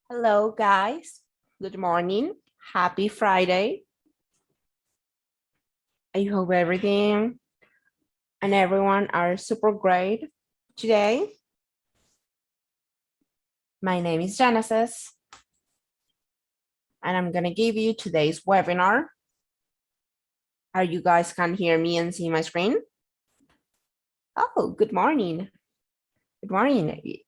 Hello, guys. Good morning. Happy Friday. I hope everything and everyone are super great today. My name is Genesis, and I'm going to give you today's webinar. Are you guys can hear me and see my screen? Oh, good morning. Good morning.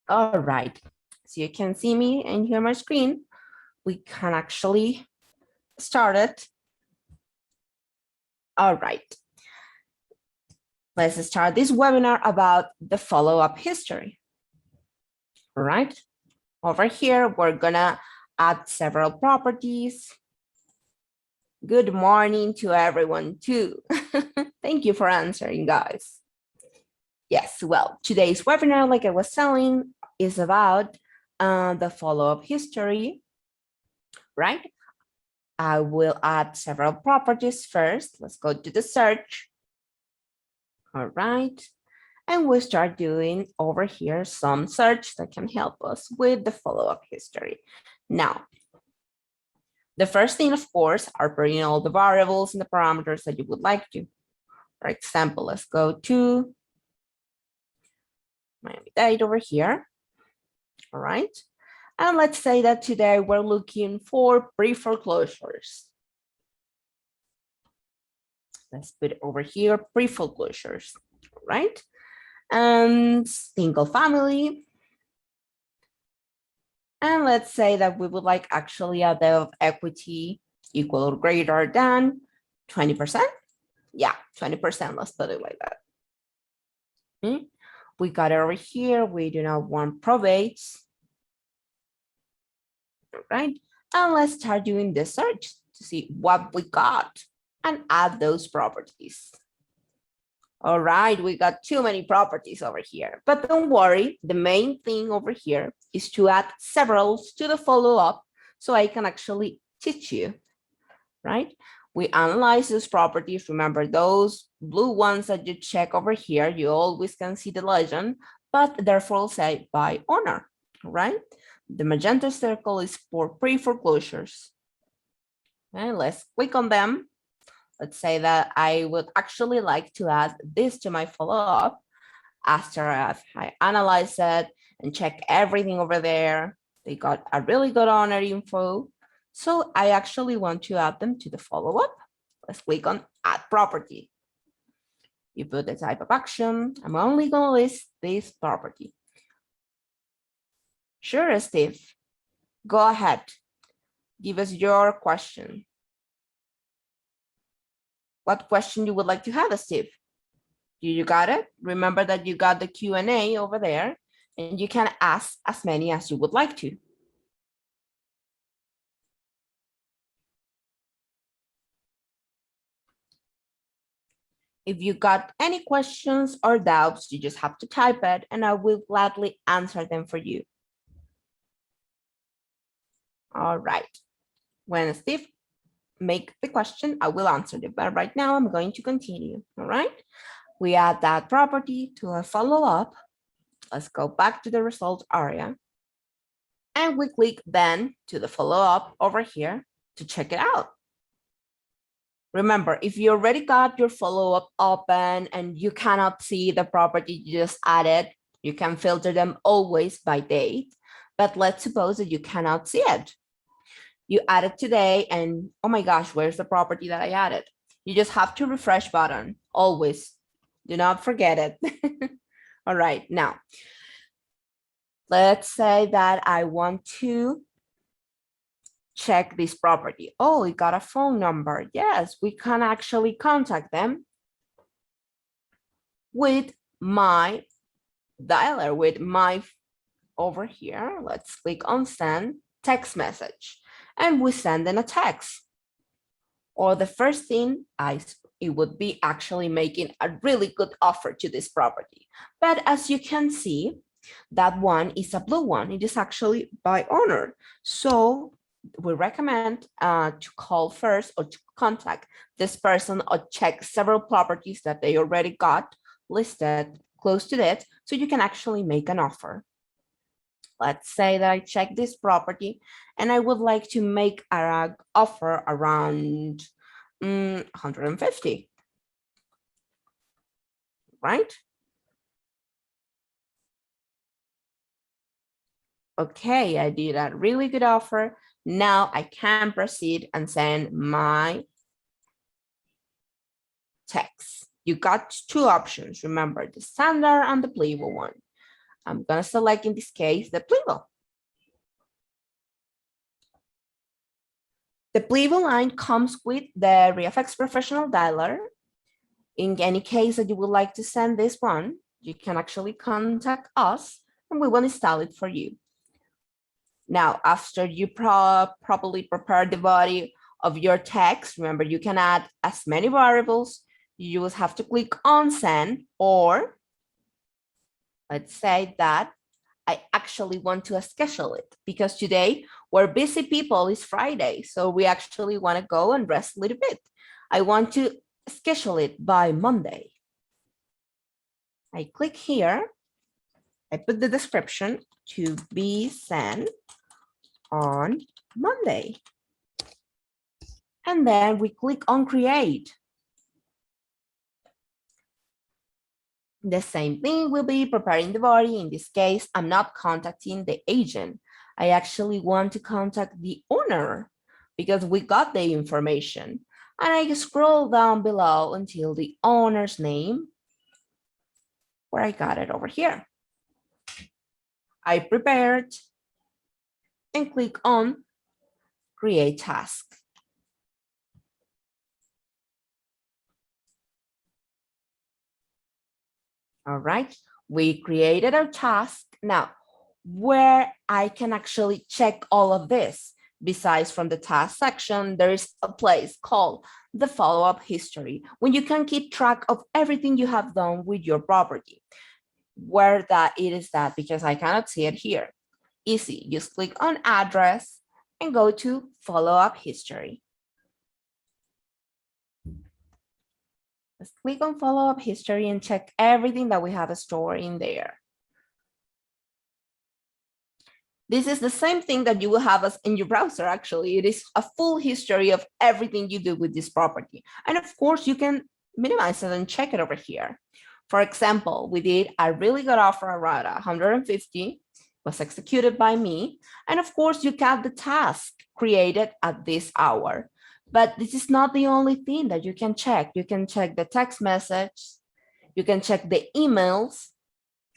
All right. So you can see me and hear my screen. We can actually start it. All right. Let's start this webinar about the follow-up history. All right. Over here, we're gonna add several properties. Good morning to everyone too. Thank you for answering, guys. Yes, well, today's webinar, like I was telling, is about the follow-up history, right? I will add several properties first. Let's go to the search. All right. And we'll start doing over here some search that can help us with the follow-up history. Now, the first thing, of course, are putting all the variables and the parameters that you would like to. For example, let's go to Miami-Dade over here. All right. And let's say that today we're looking for pre-foreclosures. Let's put it over here, pre-foreclosures, right? And single family. And let's say that we would like actually a debt of equity equal or greater than 20%. Yeah, 20%, let's put it like that. Okay. We got it over here. We do not want probates. All right. And let's start doing the search to see what we got and add those properties. All right, we got too many properties over here, but don't worry. The main thing over here is to add several to the follow-up so I can actually teach you, right? We analyze those properties. Remember those blue ones that you check over here, you always can see the legend, but therefore say by owner, right? The magenta circle is for pre-foreclosures. Okay, let's click on them. Let's say that I would actually like to add this to my follow-up after I analyze it and check everything over there. They got a really good owner info. So I actually want to add them to the follow-up. Let's click on add property. You put the type of action. I'm only going to list this property. Sure, Steve. Go ahead. Give us your question. What question you would like to have, Steve? You got it? Remember that you got the Q&A over there, and you can ask as many as you would like to. If you got any questions or doubts, you just have to type it, and I will gladly answer them for you. All right. When Steve make the question, I will answer it, but right now I'm going to continue, all right? We add that property to a follow-up. Let's go back to the result area. And we click then to the follow-up over here to check it out. Remember, if you already got your follow-up open and you cannot see the property you just added, you can filter them always by date. But let's suppose that you cannot see it. You add it today and, oh my gosh, where's the property that I added? You just have to refresh button, always. Do not forget it. All right, now, let's say that I want to check this property. Oh, we got a phone number. Yes, we can actually contact them with my dialer, with my over here. Let's click on send text message and we send in a text. Or the first thing it would be actually making a really good offer to this property. But as you can see, that one is a blue one. It is actually by owner. So we recommend to call first or to contact this person or check several properties that they already got listed close to it so you can actually make an offer. Let's say that I check this property and I would like to make an offer around 150, right? Okay, I did a really good offer. Now I can proceed and send my text. You got two options. Remember, the standard and the playable one. I'm gonna select, in this case, the playable. The playable line comes with the ReFX Professional Dialer. In any case that you would like to send this one, you can actually contact us and we will install it for you. Now, after you properly prepare the body of your text, remember you can add as many variables. You will have to click on send, or let's say that I actually want to schedule it because today we're busy people, it's Friday. So we actually want to go and rest a little bit. I want to schedule it by Monday. I click here. I put the description to be sent on Monday. And then we click on create. The same thing will be preparing the body. In this case, I'm not contacting the agent. I actually want to contact the owner because we got the information. And I scroll down below until the owner's name, where I got it over here. I prepared and click on create task. All right, we created our task. Now, where I can actually check all of this, besides from the task section, there is a place called the follow-up history, when you can keep track of everything you have done with your property. Where that it is that, because I cannot see it here. Easy, just click on address and go to follow-up history. Let's click on follow-up history and check everything that we have stored in there. This is the same thing that you will have as in your browser. Actually, it is a full history of everything you do with this property. And of course, you can minimize it and check it over here. For example, we did a really good offer around 150, was executed by me. And of course, you got the task created at this hour. But this is not the only thing that you can check. You can check the text message. You can check the emails.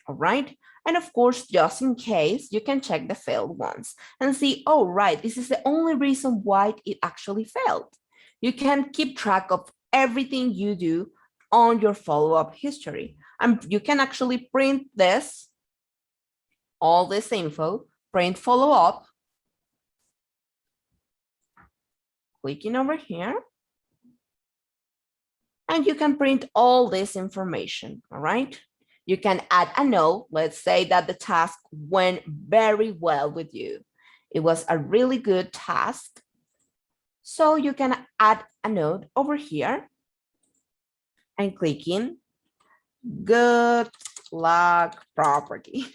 All right. And of course, just in case, you can check the failed ones and see, oh, right, this is the only reason why it actually failed. You can keep track of everything you do on your follow-up history. And you can actually print this, all this info, print follow-up, clicking over here, and you can print all this information, all right? You can add a note. Let's say that the task went very well with you. It was a really good task. So you can add a note over here and click in good luck property.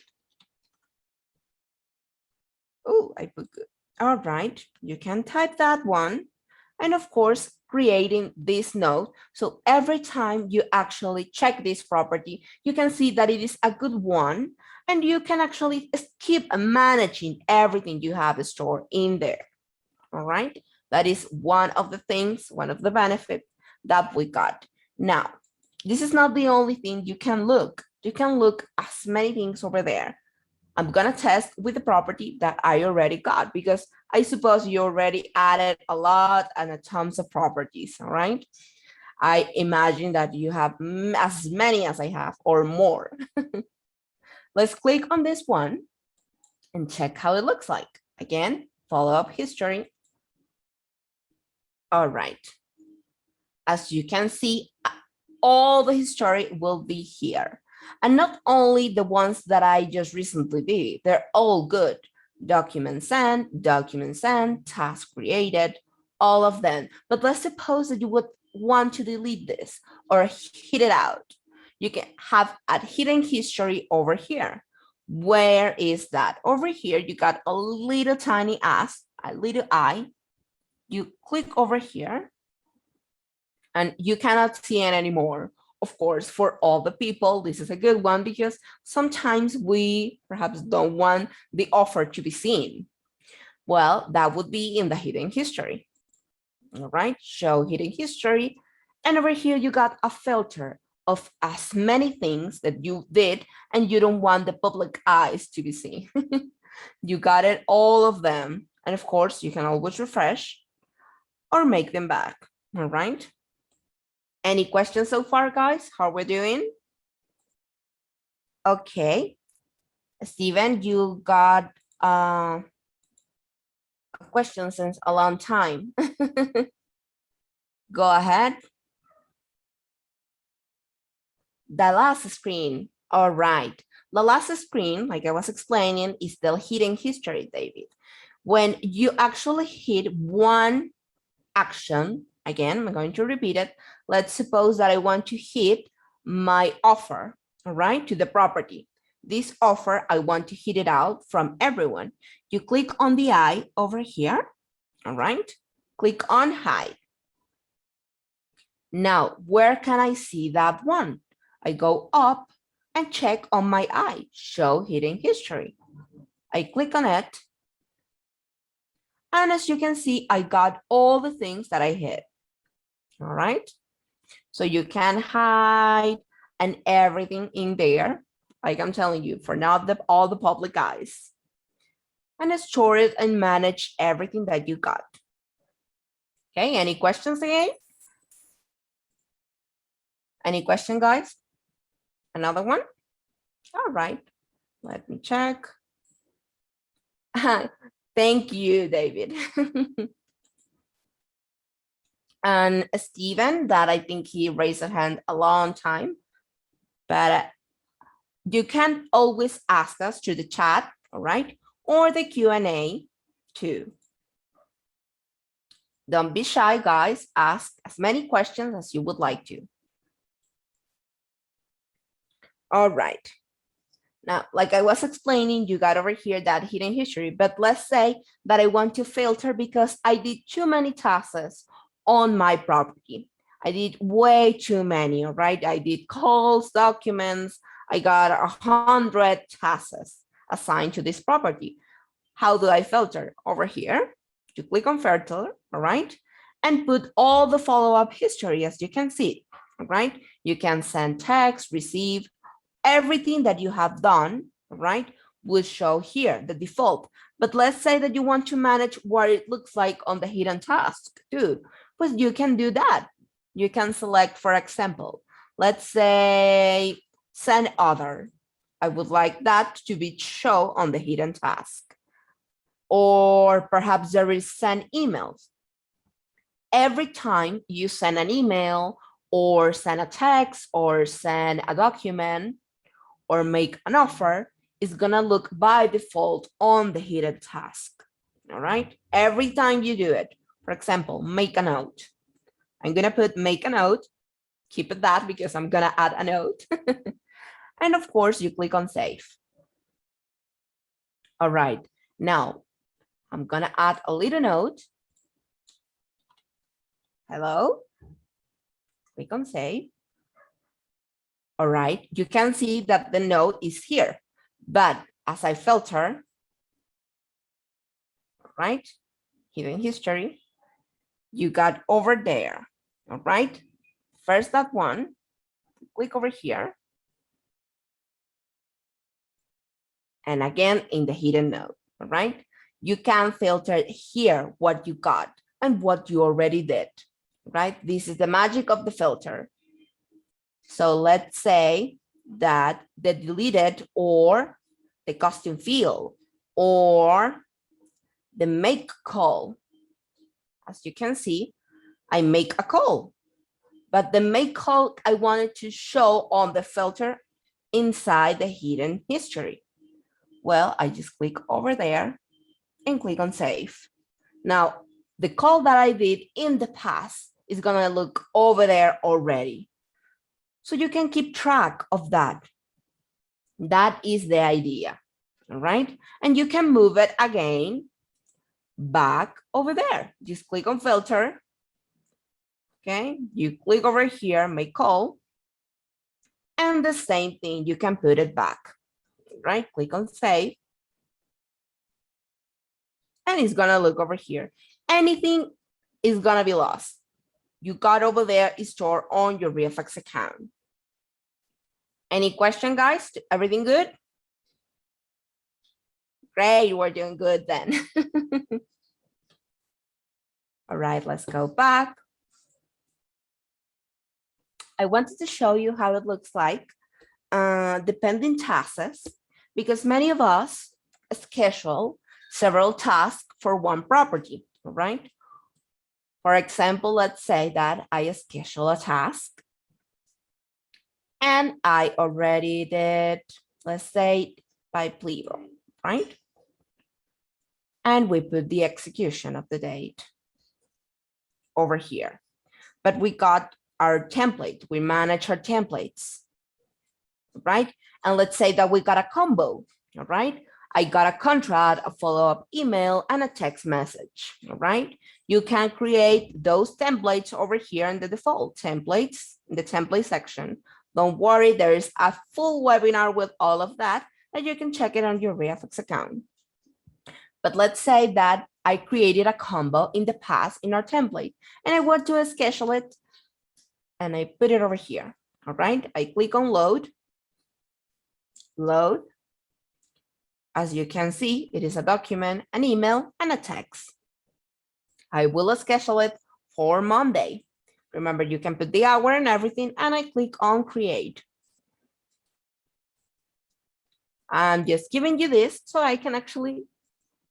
Oh, I put good. All right, you can type that one. And of course, creating this note. So every time you actually check this property, you can see that it is a good one. And you can actually keep managing everything you have stored in there. All right. That is one of the things, one of the benefits that we got. Now, this is not the only thing you can look. You can look as many things over there. I'm gonna test with the property that I already got because I suppose you already added a lot and a tons of properties, all right? I imagine that you have as many as I have or more. Let's click on this one and check how it looks like. Again, follow-up history. All right. As you can see, all the history will be here. And not only the ones that I just recently did, they're all good. Document sent, task created, all of them. But let's suppose that you would want to delete this or hit it out. You can have a hidden history over here. Where is that? Over here, you got a little tiny S, a little I. You click over here and you cannot see it anymore. Of course, for all the people, this is a good one because sometimes we perhaps don't want the offer to be seen. Well, that would be in the hidden history. All right, show hidden history. And over here, you got a filter of as many things that you did and you don't want the public eyes to be seen. You got it, all of them. And of course, you can always refresh or make them back. All right. Any questions so far, guys? How we're doing? Okay. Steven, you got a question since a long time. Go ahead. The last screen. All right. The last screen, like I was explaining, is the hidden history, David. When you actually hit one action, again, I'm going to repeat it. Let's suppose that I want to hit my offer, all right, to the property. This offer, I want to hit it out from everyone. You click on the eye over here, all right? Click on hide. Now, where can I see that one? I go up and check on my eye, show hidden history. I click on it. And as you can see, I got all the things that I hit. All right. So you can hide and everything in there. Like I'm telling you, for now, all the public eyes. And store it and manage everything that you got. Okay, any questions again? Any question, guys? Another one? All right, let me check. Thank you, David. And Steven, that I think he raised a hand a long time, but you can always ask us through the chat, all right? Or the Q&A too. Don't be shy, guys. Ask as many questions as you would like to. All right. Now, like I was explaining, you got over here that hidden history, but let's say that I want to filter because I did too many tasks on my property. I did way too many, all right? I did calls, documents. I got 100 tasks assigned to this property. How do I filter? Over here, you click on filter, all right? And put all the follow-up history as you can see, all right? You can send text, receive, everything that you have done, right, will show here, the default. But let's say that you want to manage what it looks like on the hidden task too. Well, you can do that. You can select, for example, let's say send other. I would like that to be shown on the hidden task. Or perhaps there is send emails. Every time you send an email or send a text or send a document, or make an offer, is gonna look by default on the hidden task, all right? Every time you do it, for example, make a note. I'm gonna put make a note, keep it that because I'm gonna add a note. And of course, you click on save. All right, now I'm gonna add a little note. Hello, click on save. All right, you can see that the note is here, but as I filter, right, hidden history, you got over there, all right? First that one, click over here. And again, in the hidden note, all right? You can filter here what you got and what you already did, right? This is the magic of the filter. So let's say that the deleted or the custom field or the make call. As you can see, I make a call, but the make call I wanted to show on the filter inside the hidden history. Well, I just click over there and click on save. Now, the call that I did in the past is gonna look over there already. So you can keep track of that. That is the idea, all right? And you can move it again back over there. Just click on filter, okay? You click over here, make call, and the same thing, you can put it back, right? Click on save, and it's gonna look over here. Anything is gonna be lost. You got over there is stored on your VFX account. Any question, guys? Everything good? Great, we're doing good then. All right, let's go back. I wanted to show you how it looks like depending tasks, because many of us schedule several tasks for one property, all right? For example, let's say that I schedule a task and I already did, let's say by Plivo, right? And we put the execution of the date over here. But we got our template, we manage our templates, right? And let's say that we got a combo, all right? I got a contract, a follow-up email, and a text message, all right? You can create those templates over here in the default templates, in the template section. Don't worry, there is a full webinar with all of that, and you can check it on your VFX account. But let's say that I created a combo in the past in our template, and I want to schedule it, and I put it over here, all right? I click on load. Load. As you can see, it is a document, an email, and a text. I will schedule it for Monday. Remember, you can put the hour and everything, and I click on create. I'm just giving you this so I can actually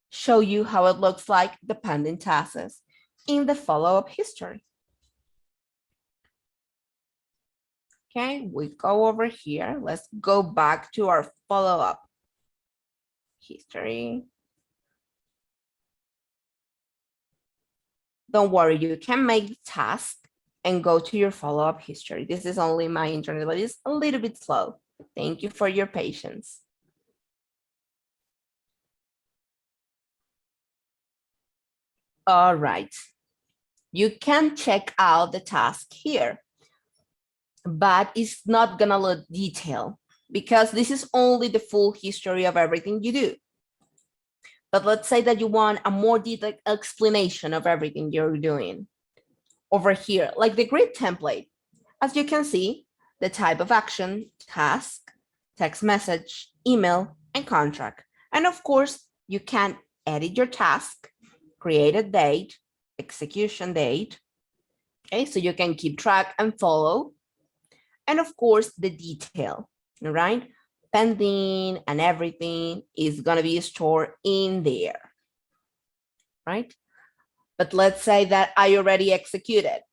show you how it looks like the pending tasks in the follow-up history. Okay, we go over here. Let's go back to our follow-up history. Don't worry, you can make the task and go to your follow-up history. This is only my internet, but it's a little bit slow. Thank you for your patience. All right, you can check out the task here, but it's not gonna look detailed because this is only the full history of everything you do. But let's say that you want a more detailed explanation of everything you're doing over here, like the grid template. As you can see, the type of action, task, text message, email, and contract. And of course, you can edit your task, create a date, execution date. Okay, so you can keep track and follow. And of course, the detail, all right? Pending and everything is gonna be stored in there, right? But let's say that I already executed.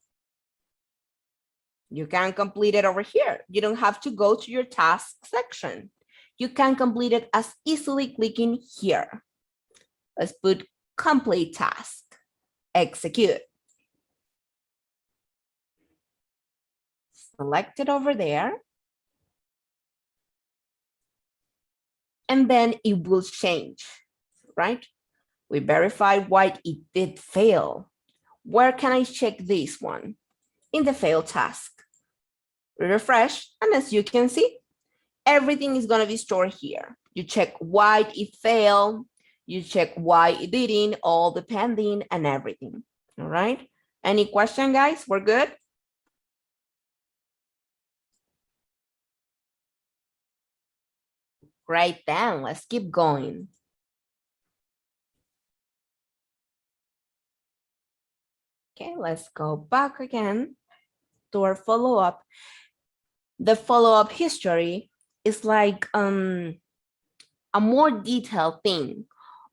You can complete it over here. You don't have to go to your task section. You can complete it as easily clicking here. Let's put complete task, execute. Select it over there. And then it will change, right? We verify why it did fail. Where can I check this one? In the failed task. Refresh, and as you can see, everything is gonna be stored here. You check why it failed, you check why it didn't, all the pending and everything, all right? Any question, guys? We're good? Great, then let's keep going. Okay, let's go back again to our follow-up. The follow-up history is like a more detailed thing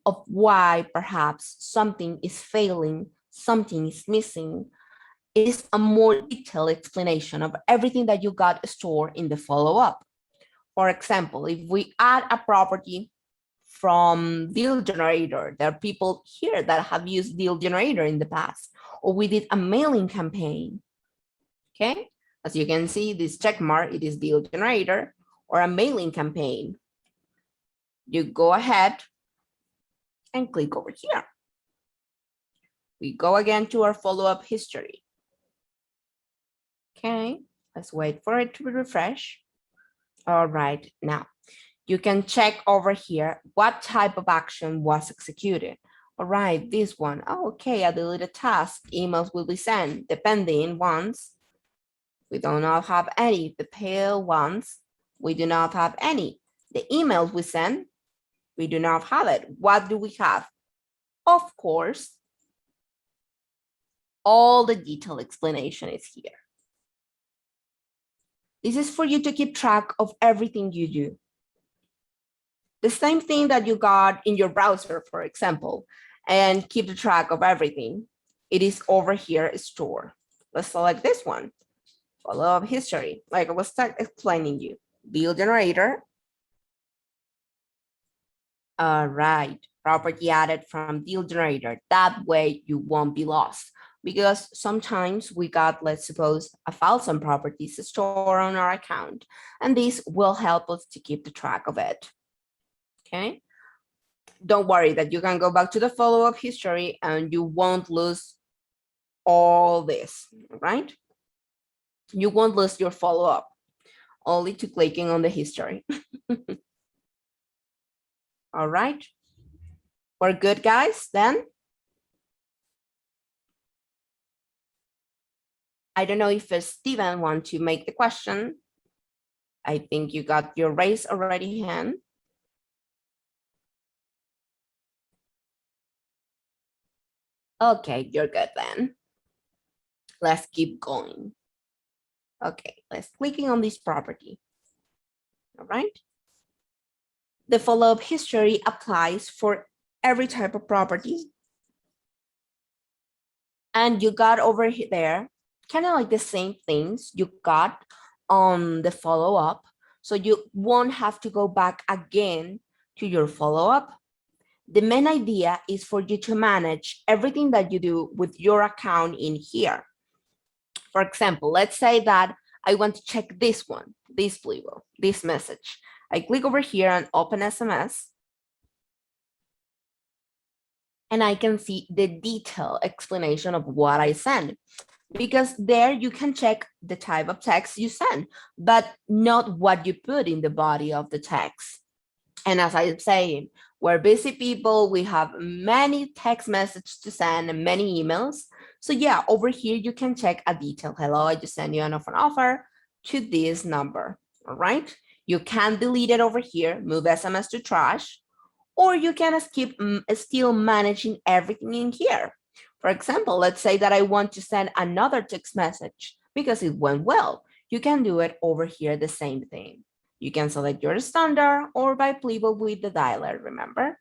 of why perhaps something is failing, something is missing. It is a more detailed explanation of everything that you got stored in the follow-up. For example, if we add a property from deal generator, there are people here that have used deal generator in the past, or we did a mailing campaign. Okay, as you can see, this check mark, it is deal generator. or a mailing campaign. You go ahead and click over here. We go again to our follow-up history. Okay, let's wait for it to refresh. All right, now you can check over here what type of action was executed. All right, this one. Oh, okay, a deleted task. Emails will be sent. The pending ones, we do not have any. The pale ones, we do not have any. The emails we send, we do not have it. What do we have? Of course, all the detailed explanation is here. This is for you to keep track of everything you do. The same thing that you got in your browser, for example, and keep the track of everything. It is over here, store. Let's select this one, follow-up history. Like I was explaining you, deal generator. All right, property added from deal generator. That way you won't be lost, because sometimes we got, let's suppose, 1,000 properties stored on our account, and this will help us to keep the track of it. Okay, don't worry that you can go back to the follow-up history and you won't lose all this, right? You won't lose your follow-up, only to clicking on the history. All right, we're good, guys, then? I don't know if Steven wants to make the question. I think you got your raise already hand. Okay, you're good then. Let's keep going. Okay, let's clicking on this property. All right. The follow-up history applies for every type of property. And you got over there, kind of like the same things you got on the follow-up. So you won't have to go back again to your follow-up. The main idea is for you to manage everything that you do with your account in here. For example, let's say that I want to check this one, this playbill, this message. I click over here and open SMS. And I can see the detailed explanation of what I send. Because there you can check the type of text you send, but not what you put in the body of the text. And as I'm saying, we're busy people, we have many text messages to send and many emails. So yeah, over here you can check a detail. Hello, I just sent you an offer to this number, all right? You can delete it over here, move SMS to trash, or you can keep still managing everything in here. For example, let's say that I want to send another text message because it went well. You can do it over here, the same thing. You can select your standard or by playbill with the dialer, remember?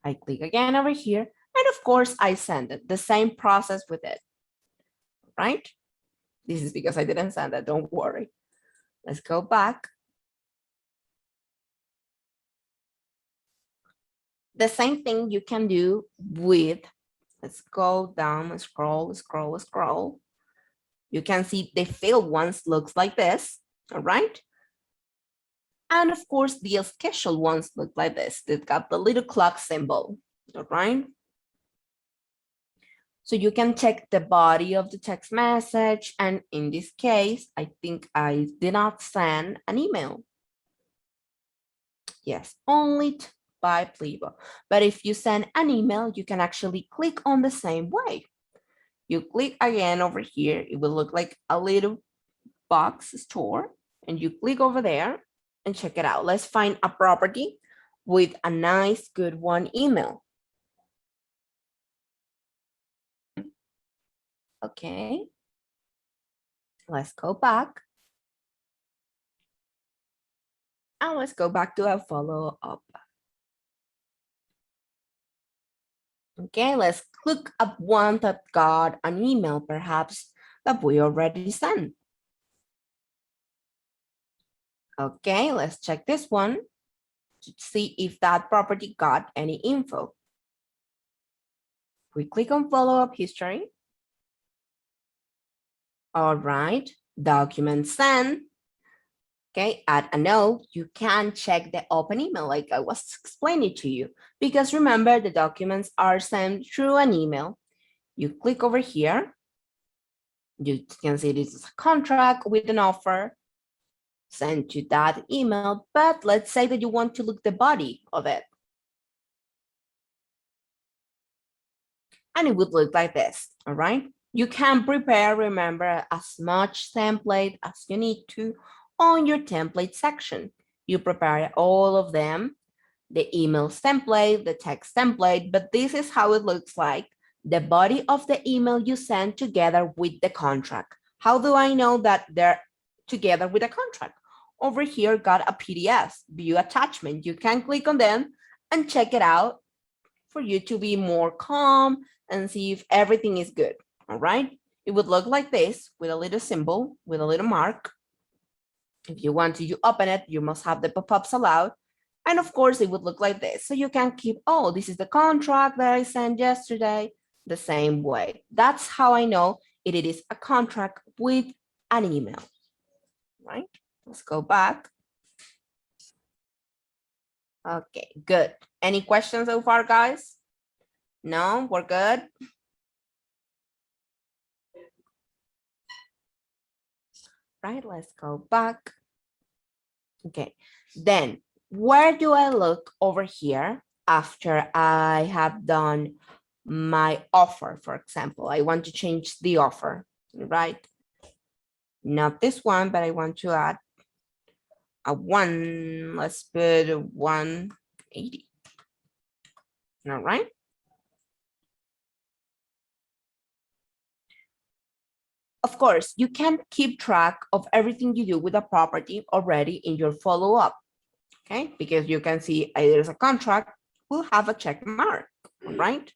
I click again over here, and of course I send it, the same process with it, right? This is because I didn't send it, don't worry. Let's go back. The same thing you can do with, let's go down, scroll. You can see the failed ones looks like this, all right? And of course, the scheduled ones look like this. They've got the little clock symbol, all right? So you can check the body of the text message. And in this case, I think I did not send an email. Yes, only by playbill. But if you send an email, you can actually click on the same way. You click again over here, it will look like a little box store, and you click over there and check it out. Let's find a property with a nice, good one email. Okay, let's go back. And let's go back to our follow-up. Okay, let's look up one that got an email, perhaps that we already sent. Okay, let's check this one to see if that property got any info. We click on follow-up history. All right, document sent. Okay, add a note. You can check the open email like I was explaining to you, because remember the documents are sent through an email. You click over here. You can see this is a contract with an offer sent to that email, but let's say that you want to look the body of it. And it would look like this, all right? You can prepare, remember, as much template as you need to on your template section. You prepare all of them, the emails template, the text template, but this is how it looks like, the body of the email you send together with the contract. How do I know that they're together with the contract? Over here, got a PDF, view attachment. You can click on them and check it out for you to be more calm and see if everything is good, all right? It would look like this with a little symbol, with a little mark. If you want to open it, you must have the pop-ups allowed. And of course, it would look like this. So you can keep, oh, this is the contract that I sent yesterday, the same way. That's how I know it is a contract with an email, right? Let's go back. Okay, good. Any questions so far, guys? No, we're good. Right, let's go back. Okay, then where do I look over here after I have done my offer? For example, I want to change the offer, right? Not this one, but I want to add a one. Let's put 180. All right. Of course, you can keep track of everything you do with a property already in your follow-up, okay? Because you can see there's a contract, we'll have a check mark, right?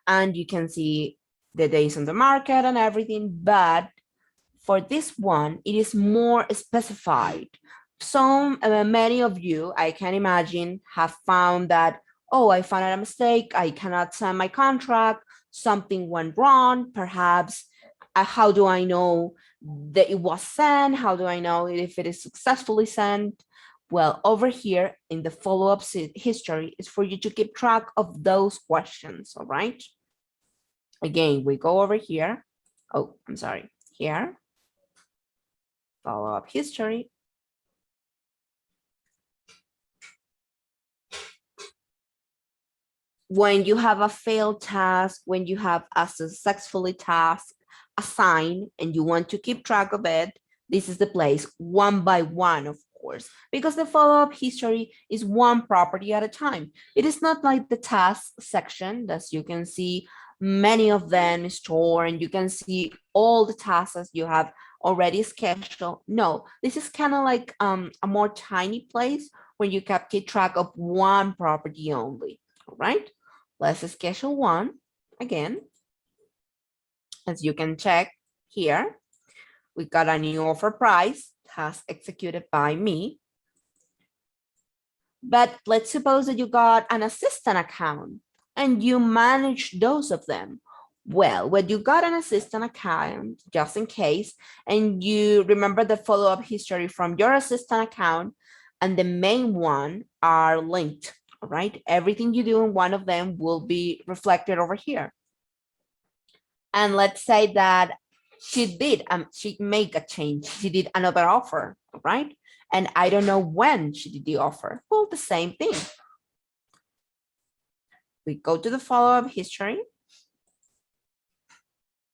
And you can see the days on the market and everything, but for this one, it is more specified. Many of you, I can imagine, have found that, oh, I found a mistake, I cannot sign my contract, something went wrong, perhaps, how do I know that it was sent? How do I know if it is successfully sent? Well, over here in the follow-up history is for you to keep track of those questions, all right? Again, we go over here. Oh, I'm sorry, here. Follow-up history. When you have a failed task, when you have a successfully task assigned and you want to keep track of it, this is the place one by one, of course, because the follow-up history is one property at a time. It is not like the task section that you can see many of them stored and you can see all the tasks you have already scheduled. No, this is kind of like a more tiny place where you can keep track of one property only, all right? Let's schedule one again. As you can check here, we got a new offer price, task executed by me. But let's suppose that you got an assistant account and you manage those of them. Well, when you got an assistant account, just in case, and you remember the follow-up history from your assistant account and the main one are linked, all right? Everything you do in one of them will be reflected over here. And let's say that she made a change. She did another offer, right? And I don't know when she did the offer. Well, the same thing. We go to the follow-up history.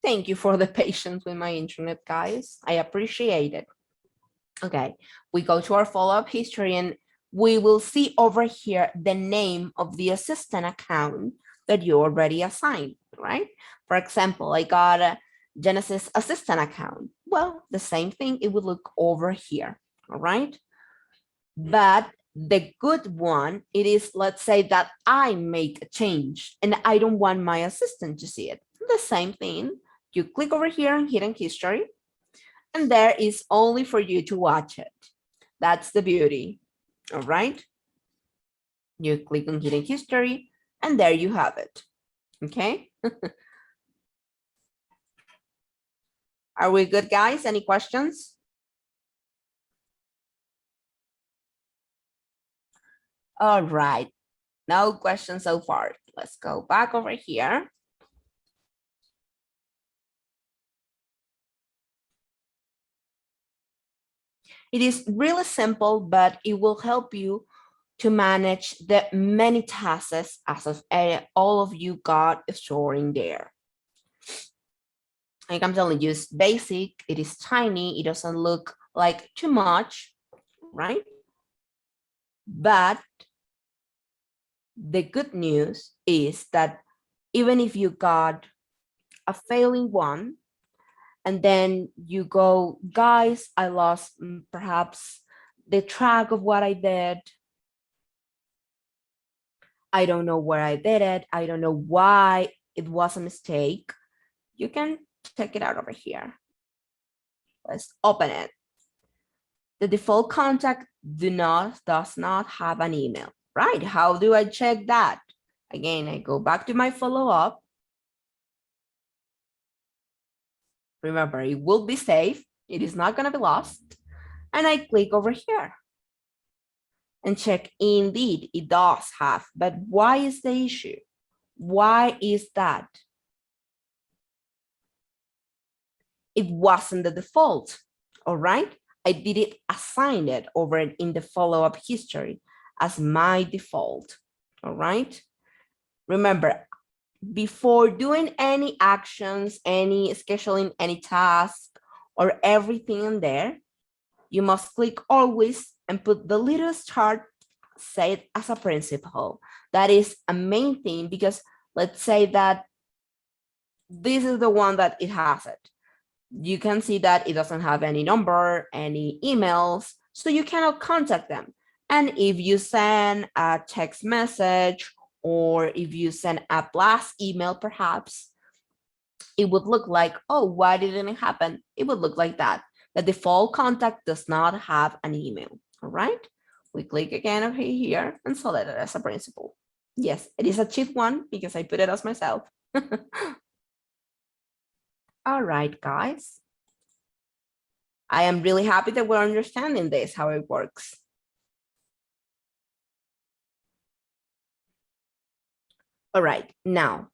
Thank you for the patience with my internet, guys. I appreciate it. Okay, we go to our follow-up history and we will see over here the name of the assistant account that you already assigned, right? For example, I got a Genesis assistant account. Well, the same thing, it would look over here, all right? But the good one, it is, let's say that I make a change and I don't want my assistant to see it. The same thing, you click over here on hidden history and there is only for you to watch it. That's the beauty, all right? You click on hidden history and there you have it, okay? Are we good, guys? Any questions? All right, no questions so far. Let's go back over here. It is really simple, but it will help you to manage the many tasks as of all of you got stored in there. Like I'm telling you, it's basic, it is tiny, it doesn't look like too much, right? But the good news is that even if you got a failing one, and then you go, guys, I lost perhaps the track of what I did. I don't know where I did it. I don't know why it was a mistake. You can check it out over here. Let's open it. The default contact does not have an email, right? How do I check that? Again, I go back to my follow-up. Remember, it will be safe. It is not going to be lost. And I click over here and check. Indeed, it does have. But why is the issue? Why is that? It wasn't the default, all right? I did it, assign it over in the follow-up history as my default, all right? Remember, before doing any actions, any scheduling, any task, or everything in there, you must click always and put the little start set as a principal. That is a main thing, because let's say that this is the one that it has it. You can see that it doesn't have any number, any emails, so you cannot contact them. And if you send a text message, or if you send a blast email, perhaps, it would look like, oh, why didn't it happen? It would look like that. The default contact does not have an email, all right? We click again over here and select it as a principal. Yes, it is a cheap one because I put it as myself. All right, guys. I am really happy that we're understanding this, how it works. All right, now,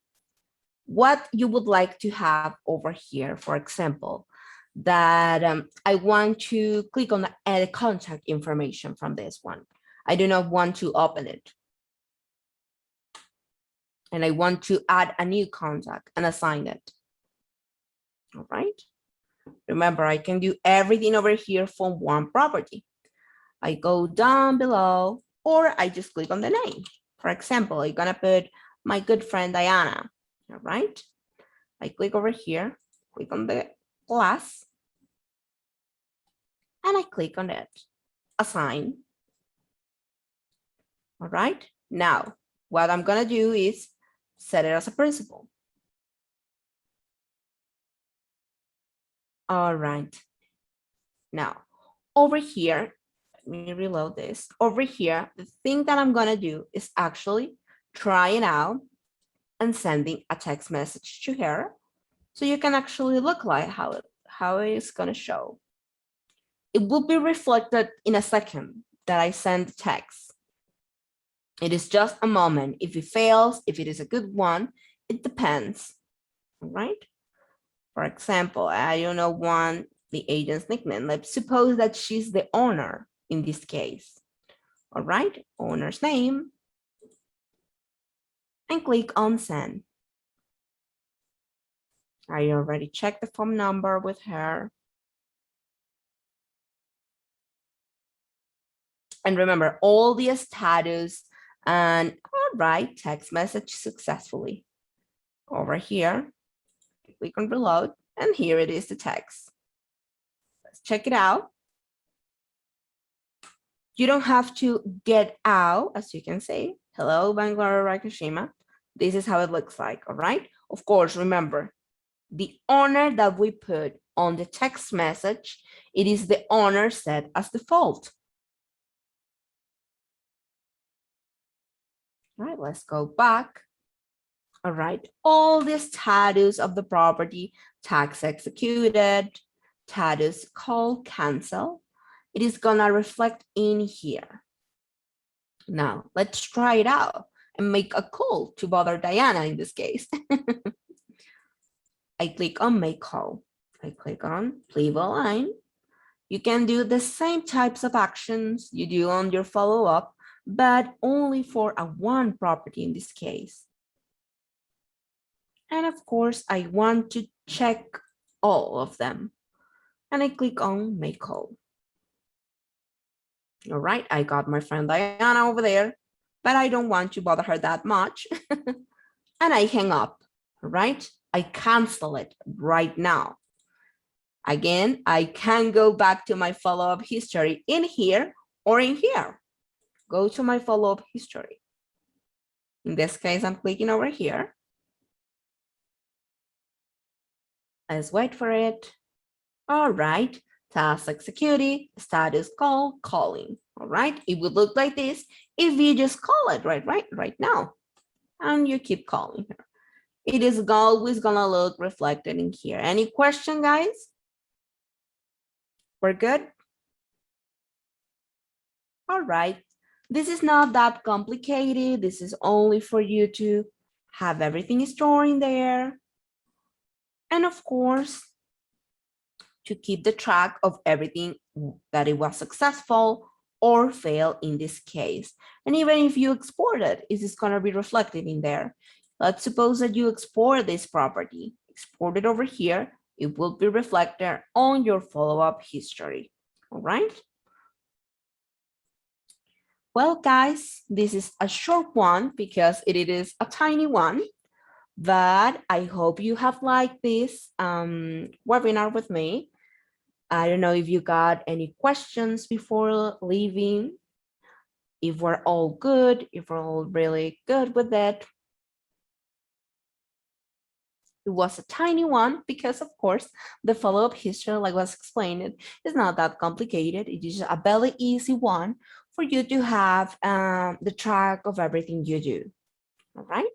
what you would like to have over here, for example, that I want to click on the add contact information from this one. I do not want to open it. And I want to add a new contact and assign it. All right. Remember, I can do everything over here from one property. I go down below, or I just click on the name. For example, I'm gonna put my good friend Diana. All right. I click over here, click on the glass, and I click on it. Assign. All right. Now, what I'm gonna do is set it as a principal. All right. Now, over here, let me reload this. Over here, the thing that I'm gonna do is actually try it out and sending a text message to her, so you can actually look like how it is gonna show. It will be reflected in a second that I send the text. It is just a moment. If it fails, if it is a good one, it depends, all right? For example, I don't know the agent's nickname. Let's suppose that she's the owner in this case. All right, owner's name, and click on send. I already checked the phone number with her. And remember, all the status and all right, text message successfully. Over here, click on reload, and here it is, the text. Let's check it out. You don't have to get out, as you can see. Hello, Bangalore, Rakashima. This is how it looks like, all right? Of course, remember, the owner that we put on the text message, it is the owner set as default. All right, let's go back. All right, all the status of the property, tax executed, status call, cancel, it is gonna reflect in here. Now, let's try it out and make a call to bother Diana in this case. I click on make call. I click on leave a line. You can do the same types of actions you do on your follow-up, but only for a one property in this case. And of course, I want to check all of them. And I click on make call. All right, I got my friend Diana over there, but I don't want to bother her that much. And I hang up, all right? I cancel it right now. Again, I can go back to my follow-up history in here or in here. Go to my follow-up history. In this case, I'm clicking over here. Let's wait for it. All right, task executed, status call, calling. All right, it would look like this if you just call it right now. And you keep calling her. It is always gonna look reflected in here. Any question, guys? We're good? All right, this is not that complicated. This is only for you to have everything stored in there. And of course, to keep the track of everything that it was successful or fail in this case. And even if you export it, it is going to be reflected in there. Let's suppose that you export this property, export it over here. It will be reflected on your follow-up history. All right. Well, guys, this is a short one because it is a tiny one, but I hope you have liked this webinar with me. I don't know if you got any questions before leaving, if we're all good, if we're all really good with it. It was a tiny one because, of course, the follow-up history, like was explained, is not that complicated. It is a very easy one for you to have the track of everything you do. All right.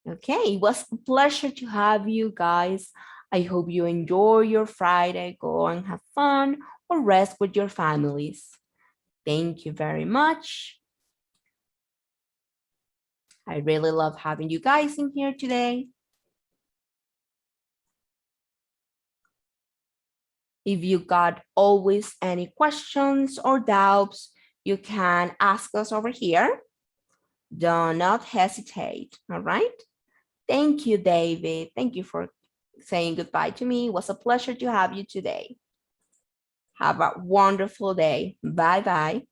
Okay, it was a pleasure to have you guys. I hope you enjoy your Friday, go and have fun or rest with your families. Thank you very much. I really love having you guys in here today. If you got always any questions or doubts, you can ask us over here. Do not hesitate, all right? Thank you, David. Thank you for saying goodbye to me. It was a pleasure to have you today. Have a wonderful day. Bye-bye.